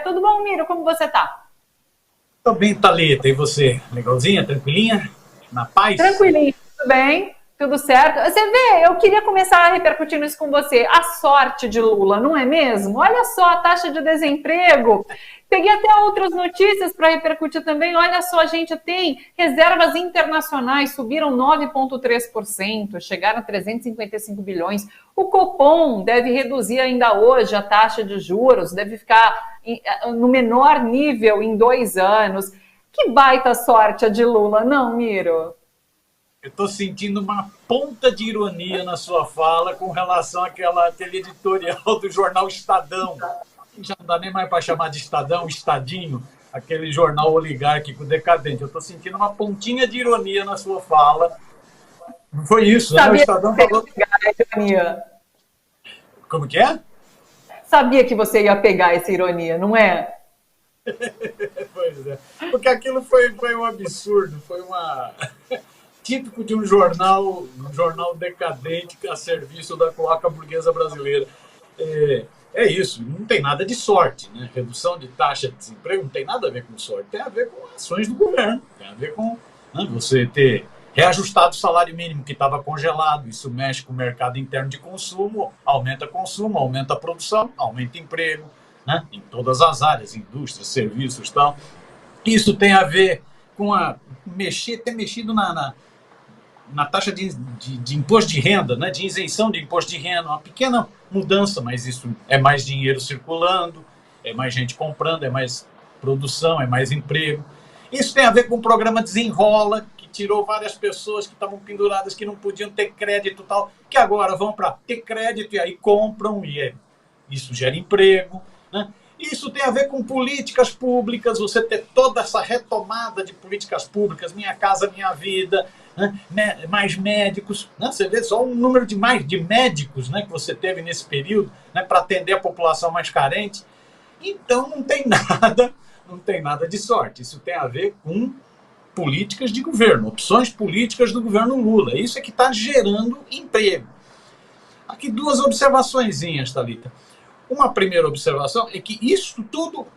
Tudo bom, Miro? Como você tá? Tô bem, Thalita. E você? Legalzinha? Tranquilinha? Na paz? Tranquilinho, tudo bem? Tudo certo? Você vê, eu queria começar repercutindo isso com você. A sorte de Lula, não é mesmo? Olha só a taxa de desemprego. Peguei até outras notícias para repercutir também. Olha só, a gente tem reservas internacionais, subiram 9,3%, chegaram a 355 bilhões. O Copom deve reduzir ainda hoje a taxa de juros, deve ficar no menor nível em 2 anos. Que baita sorte a de Lula, não, Miro? Eu tô sentindo uma ponta de ironia na sua fala com relação àquele editorial do jornal Estadão. Já não dá nem mais para chamar de Estadão, Estadinho, aquele jornal oligárquico decadente. Eu tô sentindo uma pontinha de ironia na sua fala. Não foi isso, né? O Sabia que Estadão você ia falou. pegar essa ironia. Como que é? Sabia que você ia pegar essa ironia, não é? Pois é. Porque aquilo foi um absurdo, foi uma. Típico de um jornal decadente a serviço da cloaca burguesa brasileira. É isso, não tem nada de sorte, né? Redução de taxa de desemprego não tem nada a ver com sorte, tem a ver com ações do governo, tem a ver com, né, você ter reajustado o salário mínimo que estava congelado, isso mexe com o mercado interno de consumo, aumenta a produção, aumenta o emprego, né, em todas as áreas, indústria, serviços e tal. Isso tem a ver com ter mexido na taxa de imposto de renda, né, de isenção de imposto de renda, uma pequena mudança, mas isso é mais dinheiro circulando, é mais gente comprando, é mais produção, é mais emprego. Isso tem a ver com o programa Desenrola, que tirou várias pessoas que estavam penduradas, que não podiam ter crédito e tal, que agora vão para ter crédito e aí compram, isso gera emprego, né? Isso tem a ver com políticas públicas, você ter toda essa retomada de políticas públicas, Minha Casa Minha Vida, né? Mais médicos, né? Você vê só o número de médicos, né, que você teve nesse período, né, para atender a população mais carente. Então não tem nada de sorte. Isso tem a ver com políticas de governo, opções políticas do governo Lula. Isso é que está gerando emprego. Aqui duas observaçõezinhas, Thalita. Uma primeira observação é que isso tudo,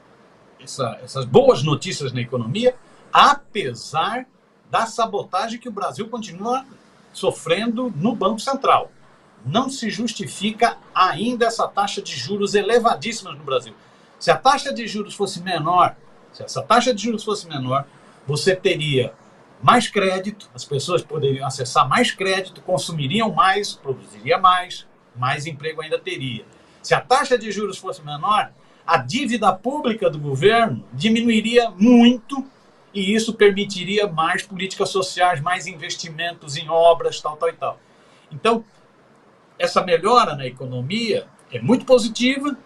essas boas notícias na economia, apesar da sabotagem que o Brasil continua sofrendo no Banco Central. Não se justifica ainda essa taxa de juros elevadíssimas no Brasil. Se a taxa de juros fosse menor, se essa taxa de juros fosse menor, você teria mais crédito, as pessoas poderiam acessar mais crédito, consumiriam mais, produziriam mais emprego ainda teria. Se a taxa de juros fosse menor, a dívida pública do governo diminuiria muito e isso permitiria mais políticas sociais, mais investimentos em obras, tal e tal. Então, essa melhora na economia é muito positiva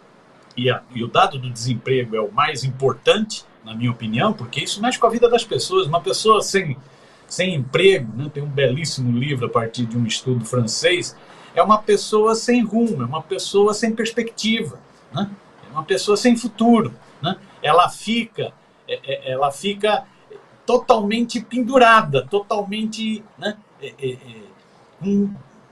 e o dado do desemprego é o mais importante, na minha opinião, porque isso mexe com a vida das pessoas. Uma pessoa sem emprego, né, tem um belíssimo livro a partir de um estudo francês, é uma pessoa sem rumo, é uma pessoa sem perspectiva, né? É uma pessoa sem futuro, né? Ela fica totalmente pendurada, totalmente, né,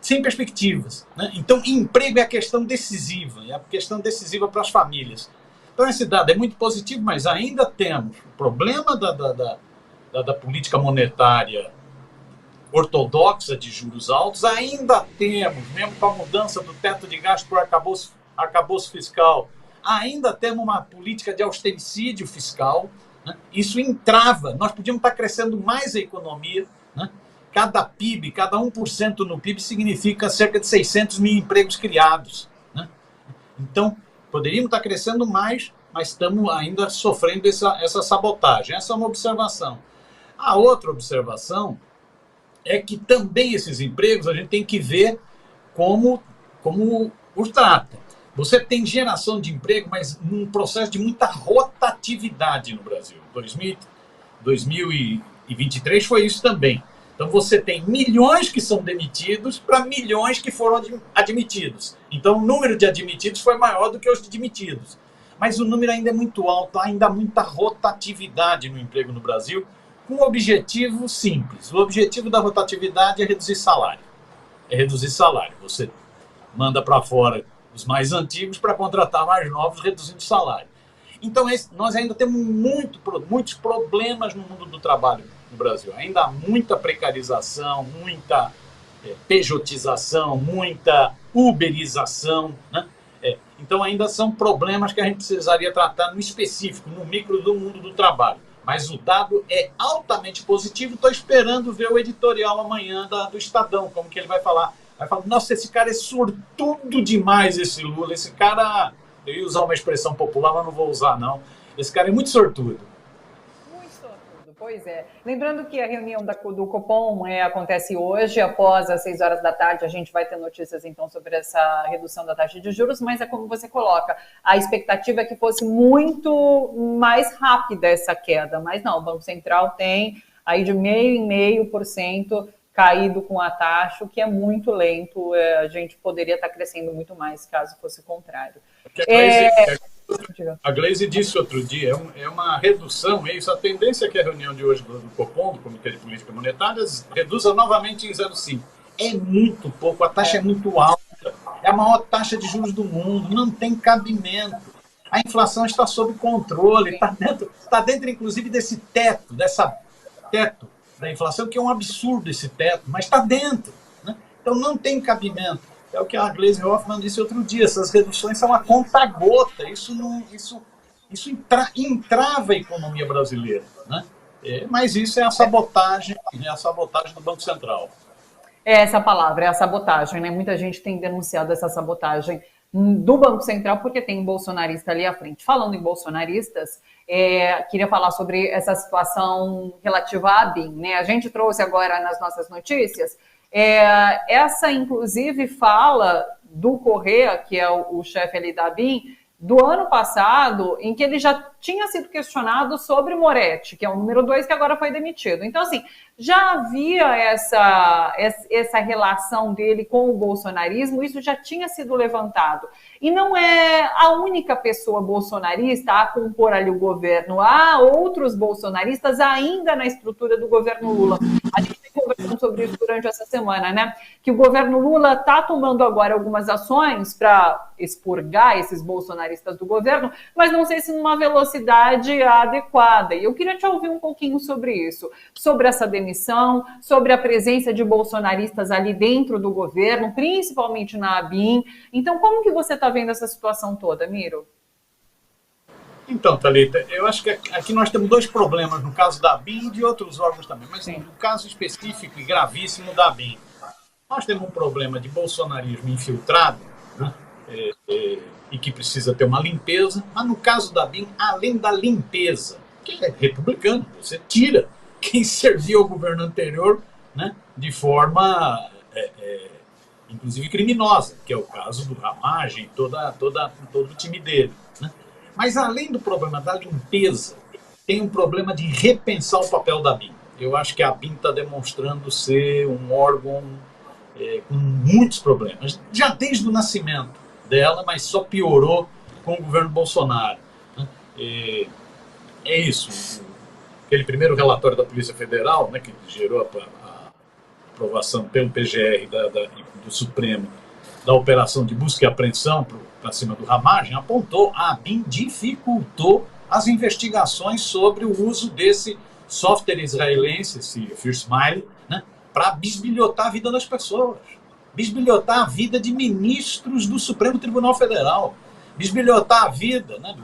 sem perspectivas, né? Então, emprego é a questão decisiva, é a questão decisiva para as famílias. Então, esse dado é muito positivo, mas ainda temos o problema da política monetária ortodoxa de juros altos, ainda temos, mesmo com a mudança do teto de gasto para o arcabouço fiscal, ainda temos uma política de austericídio fiscal, né? Isso entrava, nós podíamos estar crescendo mais a economia, né? Cada PIB, cada 1% no PIB significa cerca de 600 mil empregos criados, né? Então, poderíamos estar crescendo mais, mas estamos ainda sofrendo essa sabotagem. Essa é uma observação. A outra observação é que também esses empregos a gente tem que ver como os trata. Você tem geração de emprego, mas num processo de muita rotatividade no Brasil. 2023 foi isso também. Então você tem milhões que são demitidos para milhões que foram admitidos. Então o número de admitidos foi maior do que os demitidos. Mas o número ainda é muito alto, ainda há muita rotatividade no emprego no Brasil, com um objetivo simples. O objetivo da rotatividade é reduzir salário. Você manda para fora os mais antigos para contratar mais novos, reduzindo o salário. Então, nós ainda temos muitos problemas no mundo do trabalho no Brasil. Ainda há muita precarização, muita pejotização, muita uberização, né? Então, ainda são problemas que a gente precisaria tratar no específico, no micro do mundo do trabalho. Mas o dado é altamente positivo. Estou esperando ver o editorial amanhã do Estadão, como que ele vai falar. Vai falar, nossa, esse cara é sortudo demais, esse Lula. Esse cara, eu ia usar uma expressão popular, mas não vou usar, não. Esse cara é muito sortudo. Muito sortudo, pois é. Lembrando que a reunião do Copom acontece hoje, após as 6 horas da tarde. A gente vai ter notícias, então, sobre essa redução da taxa de juros, mas é como você coloca, a expectativa é que fosse muito mais rápida essa queda, mas não, o Banco Central tem aí de 0,5% caído com a taxa, o que é muito lento. A gente poderia estar crescendo muito mais caso fosse o contrário. A Gleisi disse outro dia, é uma redução, é isso, a tendência é que a reunião de hoje do Copom, do Comitê de Política Monetária, reduza novamente em 0,5. É muito pouco, a taxa é muito alta, é a maior taxa de juros do mundo, não tem cabimento. A inflação está sob controle, está dentro inclusive desse teto da inflação, que é um absurdo esse teto, mas está dentro, né? Então não tem cabimento. É o que a Gleisi Hoffmann disse outro dia, essas reduções são a conta-gota, isso entrava a economia brasileira, né? Mas isso é a sabotagem do Banco Central. É essa palavra, é a sabotagem, né? Muita gente tem denunciado essa sabotagem do Banco Central, porque tem um bolsonarista ali à frente. Falando em bolsonaristas, queria falar sobre essa situação relativa à ABIN, né? A gente trouxe agora nas nossas notícias, essa inclusive fala do Correa, que é o chefe ali da ABIN, do ano passado, em que ele já tinha sido questionado sobre Moretti, que é o número 2, que agora foi demitido. Então, assim, já havia essa relação dele com o bolsonarismo, isso já tinha sido levantado. E não é a única pessoa bolsonarista a compor ali o governo. Há outros bolsonaristas ainda na estrutura do governo Lula. A gente tem conversado sobre isso durante essa semana, né? Que o governo Lula está tomando agora algumas ações para expurgar esses bolsonaristas do governo, mas não sei se numa velocidade adequada. E eu queria te ouvir um pouquinho sobre isso, sobre essa demissão, sobre a presença de bolsonaristas ali dentro do governo, principalmente na ABIN. Então, como que você está vendo essa situação toda, Miro? Então, Thalita, eu acho que aqui nós temos 2 problemas, no caso da ABIN e de outros órgãos também, mas no caso específico e gravíssimo da ABIN. Nós temos um problema de bolsonarismo infiltrado, né? E que precisa ter uma limpeza, mas no caso da ABIN, além da limpeza, que é republicano, você tira quem serviu ao governo anterior, né, de forma inclusive criminosa, que é o caso do Ramagem, todo o time dele, né? Mas além do problema da limpeza, tem um problema de repensar o papel da ABIN. Eu acho que a ABIN está demonstrando ser um órgão com muitos problemas, já desde o nascimento dela, mas só piorou com o governo Bolsonaro, né? É isso. Aquele primeiro relatório da Polícia Federal, né, que gerou a aprovação pelo PGR do Supremo da operação de busca e apreensão para cima do Ramagem, apontou a ABIN dificultou as investigações sobre o uso desse software israelense, esse First Mile, né, para bisbilhotar a vida das pessoas, bisbilhotar a vida de ministros do Supremo Tribunal Federal, bisbilhotar a vida, né,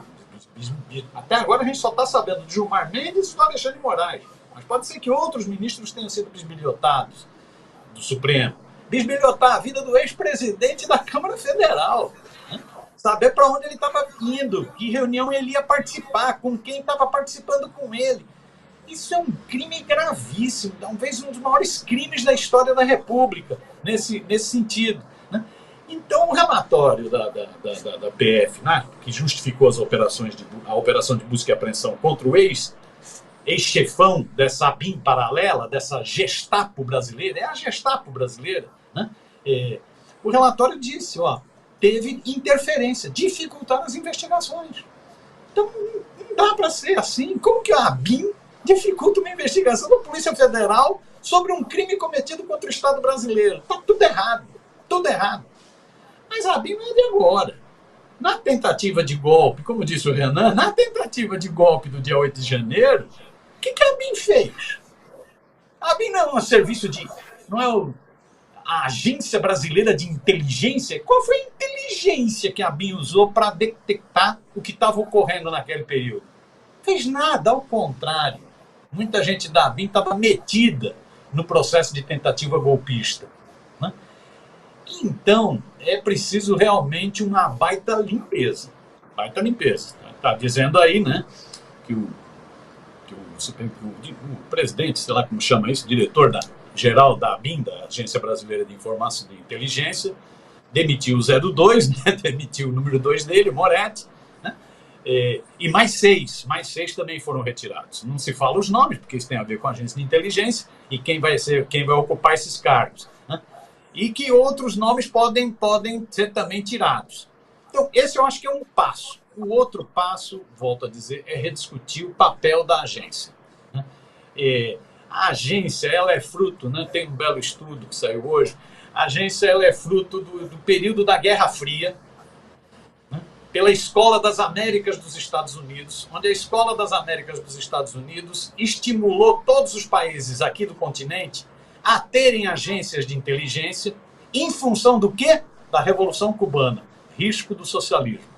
até agora a gente só está sabendo de Gilmar Mendes e do Alexandre de Moraes, mas pode ser que outros ministros tenham sido bisbilhotados do Supremo, bisbilhotar a vida do ex-presidente da Câmara Federal, né? Saber para onde ele estava indo, que reunião ele ia participar, com quem estava participando com ele. Isso é um crime gravíssimo, talvez um dos maiores crimes da história da República, nesse sentido, né? Então, o relatório da PF, né, que justificou a operação de busca e apreensão contra o ex-chefão dessa ABIN paralela, dessa Gestapo brasileira, é a Gestapo brasileira, né? O relatório disse, teve interferência, dificultar as investigações. Então, não dá para ser assim. Como que a ABIN dificulta uma investigação da Polícia Federal sobre um crime cometido contra o Estado brasileiro? Está tudo errado, tudo errado. Mas a ABIN não é de agora. Na tentativa de golpe, como disse o Renan, na tentativa de golpe do dia 8 de janeiro, o que a ABIN fez? A ABIN não é um serviço de... não é a Agência Brasileira de Inteligência. Qual foi a inteligência que a ABIN usou para detectar o que estava ocorrendo naquele período? Não fez nada, ao contrário. Muita gente da ABIN estava metida no processo de tentativa golpista. Né? Então, é preciso realmente uma baita limpeza. Baita limpeza. Está dizendo aí, né, que o presidente, sei lá como chama isso, diretor-geral da ABIN, da Agência Brasileira de Informação e Inteligência, demitiu o 02, né, demitiu o número 2 dele, o Moretti, né, e mais seis também foram retirados. Não se fala os nomes, porque isso tem a ver com a agência de inteligência e quem vai ocupar esses cargos. Né, e que outros nomes podem ser também tirados. Então, esse eu acho que é um passo. O outro passo, volto a dizer, é rediscutir o papel da agência. Né? A agência, ela é fruto, né? Tem um belo estudo que saiu hoje, a agência ela é fruto do período da Guerra Fria, né? Pela Escola das Américas dos Estados Unidos, onde a Escola das Américas dos Estados Unidos estimulou todos os países aqui do continente a terem agências de inteligência em função do quê? Da Revolução Cubana, risco do socialismo.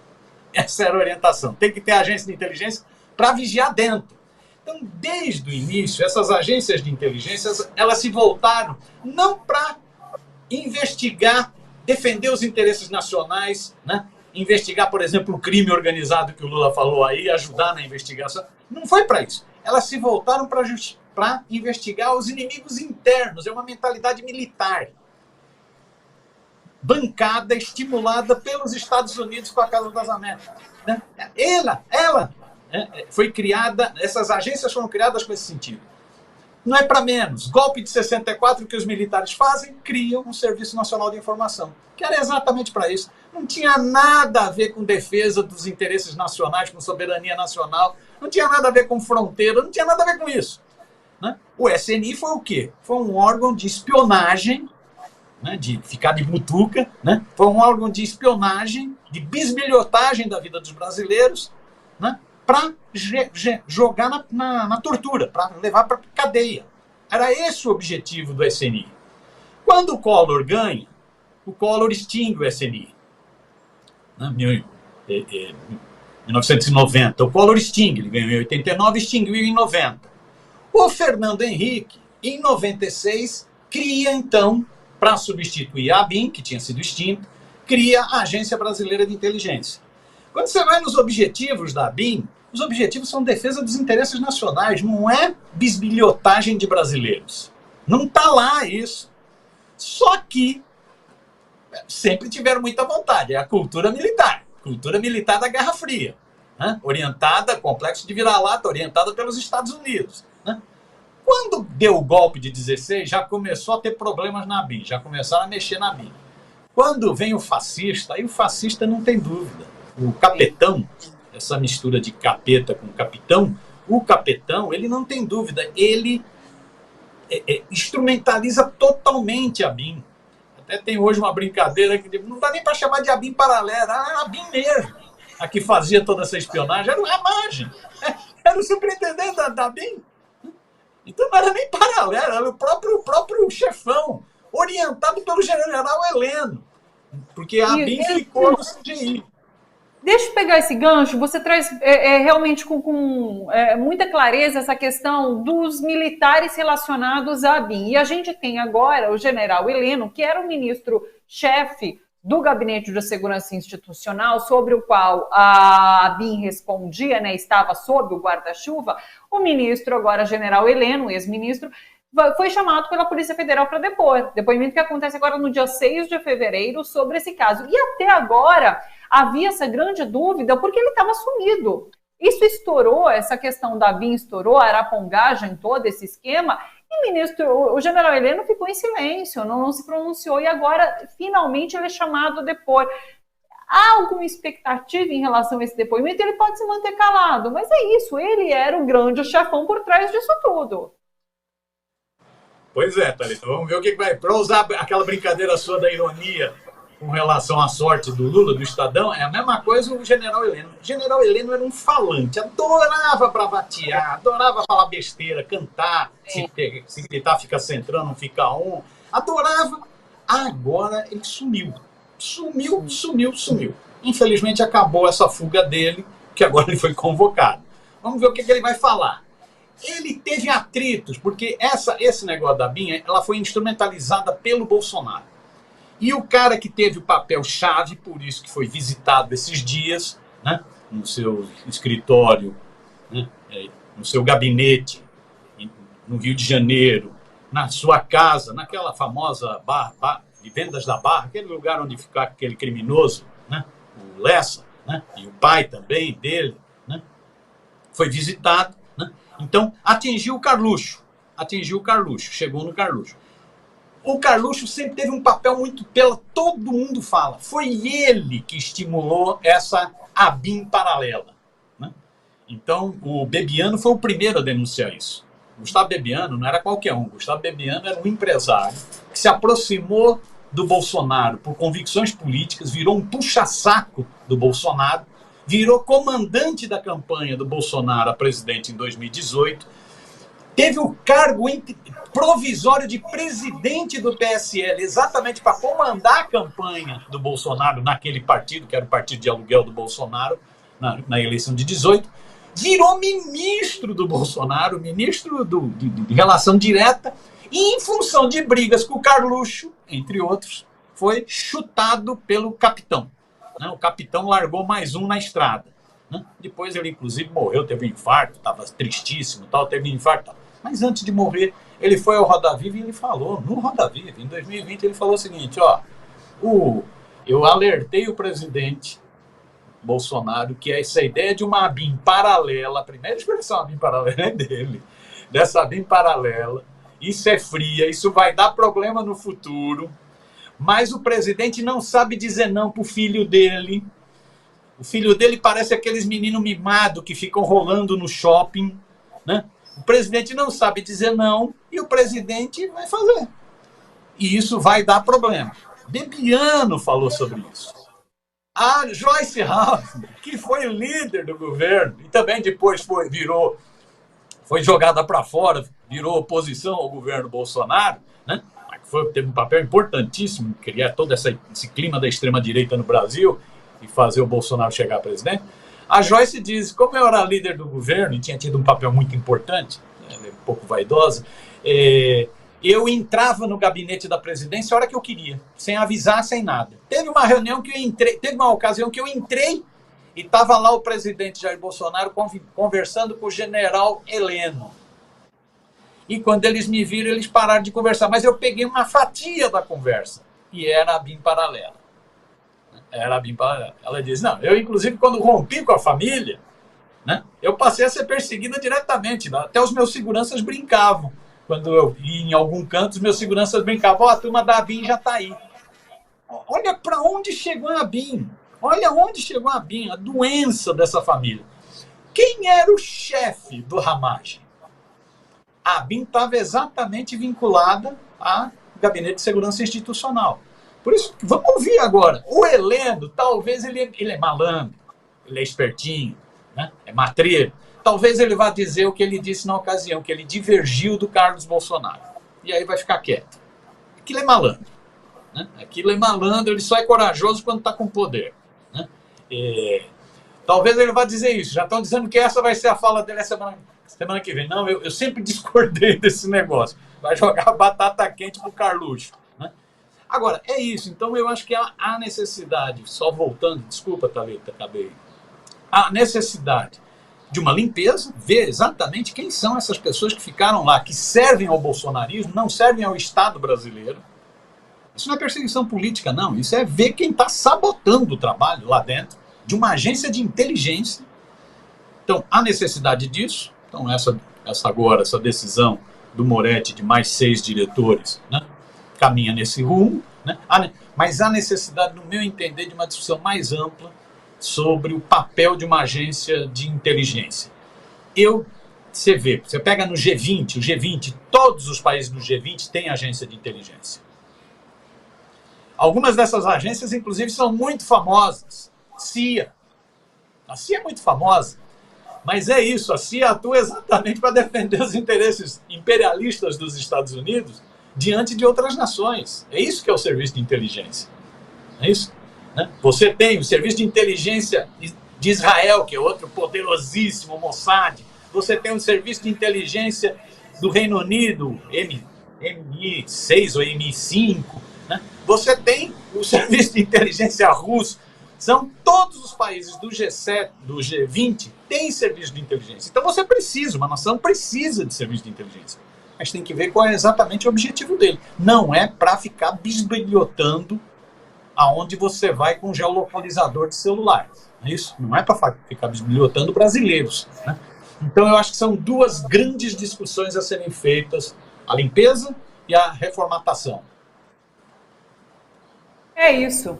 Essa era a orientação. Tem que ter agência de inteligência para vigiar dentro. Então, desde o início, essas agências de inteligência, elas se voltaram não para investigar, defender os interesses nacionais, né? Investigar, por exemplo, o crime organizado que o Lula falou aí, ajudar na investigação. Não foi para isso. Elas se voltaram para investigar os inimigos internos. É uma mentalidade militar. Bancada, estimulada pelos Estados Unidos com a Casa das Américas. Né? Ela foi criada, essas agências foram criadas com esse sentido. Não é para menos. Golpe de 64 que os militares fazem, criam um Serviço Nacional de Informação, que era exatamente para isso. Não tinha nada a ver com defesa dos interesses nacionais, com soberania nacional, não tinha nada a ver com fronteira, não tinha nada a ver com isso. Né? O SNI foi o quê? Foi um órgão de espionagem, né, de ficar de butuca, né? Foi um órgão de espionagem, de bisbilhotagem da vida dos brasileiros, né, para jogar na tortura, para levar para cadeia. Era esse o objetivo do SNI. Quando o Collor ganha, o Collor extingue o SNI. Né, 1990, o Collor extingue, ele ganhou em 89, extinguiu em 90. O Fernando Henrique, em 96, cria, então, para substituir a ABIN, que tinha sido extinta, cria a Agência Brasileira de Inteligência. Quando você vai nos objetivos da ABIN, os objetivos são defesa dos interesses nacionais, não é bisbilhotagem de brasileiros. Não está lá isso. Só que sempre tiveram muita vontade, é a cultura militar da Guerra Fria, né? Orientada, complexo de vira-lata, orientada pelos Estados Unidos. Né? Quando deu o golpe de 16, já começou a ter problemas na ABIN, já começaram a mexer na ABIN. Quando vem o fascista, aí o fascista não tem dúvida. O capetão, essa mistura de capeta com capitão, o capetão, ele não tem dúvida, ele instrumentaliza totalmente a ABIN. Até tem hoje uma brincadeira que não dá nem para chamar de ABIN paralela, era a ABIN mesmo, a que fazia toda essa espionagem, era a margem, era o superintendente da ABIN. Então não era nem paralelo, era o próprio chefão, orientado pelo general Heleno, porque a ABIN ficou no CGI. Deixa eu pegar esse gancho, você traz realmente com muita clareza essa questão dos militares relacionados à ABIN. E a gente tem agora o general Heleno, que era o ministro-chefe do Gabinete de Segurança Institucional, sobre o qual a ABIN respondia, né, estava sob o guarda-chuva. O ministro, agora general Heleno, ex-ministro, foi chamado pela Polícia Federal para depor. Depoimento que acontece agora no dia 6 de fevereiro sobre esse caso. E até agora havia essa grande dúvida porque ele estava sumido. Isso estourou, essa questão da ABIN estourou, a arapongagem, todo esse esquema, e o general Heleno ficou em silêncio, não se pronunciou, e agora finalmente ele é chamado a depor. Há alguma expectativa em relação a esse depoimento? Ele pode se manter calado, mas é isso, ele era o grande chefão por trás disso tudo. Pois é, Thalita, vamos ver o que vai. Para usar aquela brincadeira sua da ironia, com relação à sorte do Lula, do Estadão, é a mesma coisa o general Heleno. O general Heleno era um falante, adorava bravatear, adorava falar besteira, cantar, se gritar fica centrando, não fica um, adorava. Agora ele sumiu. Sumiu. Infelizmente acabou essa fuga dele, que agora ele foi convocado. Vamos ver o que ele vai falar. Ele teve atritos, porque esse negócio da BIM, ela foi instrumentalizada pelo Bolsonaro. E o cara que teve o papel-chave, por isso que foi visitado esses dias, né, no seu escritório, né, no seu gabinete, no Rio de Janeiro, na sua casa, naquela famosa barra de Vendas da Barra, aquele lugar onde fica aquele criminoso, né, o Lessa, né, e o pai também dele, né, foi visitado. Né, então, atingiu o Carluxo, chegou no Carluxo. O Carluxo sempre teve um papel muito todo mundo fala, foi ele que estimulou essa ABIN paralela. Né? Então, o Bebiano foi o primeiro a denunciar isso. Gustavo Bebiano não era qualquer um, Gustavo Bebiano era um empresário que se aproximou do Bolsonaro por convicções políticas, virou um puxa-saco do Bolsonaro, virou comandante da campanha do Bolsonaro a presidente em 2018, teve o cargo provisório de presidente do PSL, exatamente para comandar a campanha do Bolsonaro naquele partido, que era o partido de aluguel do Bolsonaro, na eleição de 18, virou ministro do Bolsonaro, ministro de relação direta, e em função de brigas com o Carluxo, entre outros, foi chutado pelo capitão. Né? O capitão largou mais um na estrada. Né? Depois ele, inclusive, morreu, teve um infarto, estava tristíssimo, teve um infarto. Mas antes de morrer, ele foi ao Roda Viva e ele falou, no Roda Viva, em 2020, ele falou o seguinte, eu alertei o presidente Bolsonaro que essa ideia de uma ABIN paralela, a primeira expressão ABIN paralela é dele, dessa ABIN paralela, isso é fria, isso vai dar problema no futuro, mas o presidente não sabe dizer não para o filho dele. O filho dele parece aqueles meninos mimados que ficam rolando no shopping, né? O presidente não sabe dizer não e o presidente vai fazer. E isso vai dar problema. Bebiano falou sobre isso. A Joyce Hasselmann, que foi líder do governo e também depois foi jogada para fora, virou oposição ao governo Bolsonaro, né? Teve um papel importantíssimo em criar todo esse clima da extrema-direita no Brasil e fazer o Bolsonaro chegar a presidente. A Joyce diz, como eu era líder do governo e tinha tido um papel muito importante, ela é um pouco vaidosa, eu entrava no gabinete da presidência a hora que eu queria, sem avisar, sem nada. Teve uma ocasião que eu entrei e estava lá o presidente Jair Bolsonaro conversando com o general Heleno. E quando eles me viram, eles pararam de conversar. Mas eu peguei uma fatia da conversa e era a BIM paralela. Era a BIM paralela. Ela diz, não, eu inclusive quando rompi com a família, né, eu passei a ser perseguida diretamente. Até os meus seguranças brincavam. Quando eu ia em algum canto, os meus seguranças brincavam, a turma da BIM já está aí. Olha para onde chegou a BIM. Olha onde chegou a BIM, a doença dessa família. Quem era o chefe do Ramagem? A BIM estava exatamente vinculada ao Gabinete de Segurança Institucional. Por isso, vamos ouvir agora. O Heleno, talvez ele é malandro, ele é espertinho, né? É matreiro. Talvez ele vá dizer o que ele disse na ocasião, que ele divergiu do Carlos Bolsonaro. E aí vai ficar quieto. Aquilo é malandro. Né? Aquilo é malandro, ele só é corajoso quando está com poder. Né? Talvez ele vá dizer isso. Já estão dizendo que essa vai ser a fala dele semana que vem. Não, eu sempre discordei desse negócio. Vai jogar batata quente pro Carluxo. Né? Agora, é isso. Então, eu acho que há necessidade, só voltando, desculpa, Thalita, acabei. Há necessidade de uma limpeza, ver exatamente quem são essas pessoas que ficaram lá, que servem ao bolsonarismo, não servem ao Estado brasileiro. Isso não é perseguição política, não. Isso é ver quem está sabotando o trabalho lá dentro de uma agência de inteligência. Então, há necessidade disso. Então, essa decisão do Moretti de mais 6 diretores, né, caminha nesse rumo. Né? Mas há necessidade, no meu entender, de uma discussão mais ampla sobre o papel de uma agência de inteligência. Você pega no G20, todos os países do G20 têm agência de inteligência. Algumas dessas agências, inclusive, são muito famosas. CIA. A CIA é muito famosa. Mas é isso, a CIA atua exatamente para defender os interesses imperialistas dos Estados Unidos diante de outras nações. É isso que é o serviço de inteligência. É isso? Né? Você tem o serviço de inteligência de Israel, que é outro poderosíssimo, Mossad. Você tem o serviço de inteligência do Reino Unido, MI6 ou MI5. Né? Você tem o serviço de inteligência russo. São todos os países do G7, do G20, têm serviço de inteligência. Então você precisa, uma nação precisa de serviço de inteligência. Mas tem que ver qual é exatamente o objetivo dele. Não é para ficar bisbilhotando aonde você vai com geolocalizador de celular. É isso? Não é para ficar bisbilhotando brasileiros. Né? Então eu acho que são duas grandes discussões a serem feitas, a limpeza e a reformatação. É isso.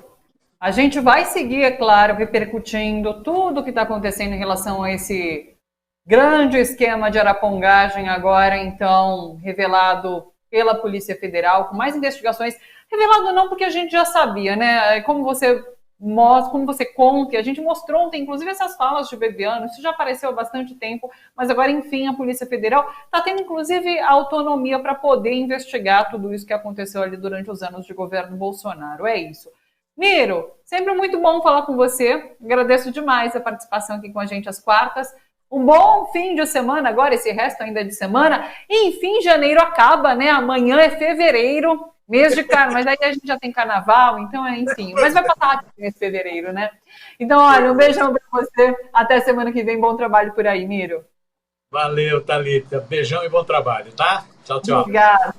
A gente vai seguir, é claro, repercutindo tudo o que está acontecendo em relação a esse grande esquema de arapongagem agora, então, revelado pela Polícia Federal, com mais investigações. Revelado não porque a gente já sabia, né? Como você mostra, como você conta, e a gente mostrou ontem, inclusive, essas falas de Bebiano, isso já apareceu há bastante tempo, mas agora, enfim, a Polícia Federal está tendo, inclusive, autonomia para poder investigar tudo isso que aconteceu ali durante os anos de governo Bolsonaro. É isso. Miro, sempre muito bom falar com você. Agradeço demais a participação aqui com a gente às quartas. Um bom fim de semana agora, esse resto ainda de semana. E, enfim, janeiro acaba, né? Amanhã é fevereiro, mês de carnaval, mas aí a gente já tem carnaval, então enfim. Mas vai passar rápido nesse fevereiro, né? Então, olha, um beijão para você. Até semana que vem. Bom trabalho por aí, Miro. Valeu, Thalita. Beijão e bom trabalho, tá? Tchau, tchau. Obrigada.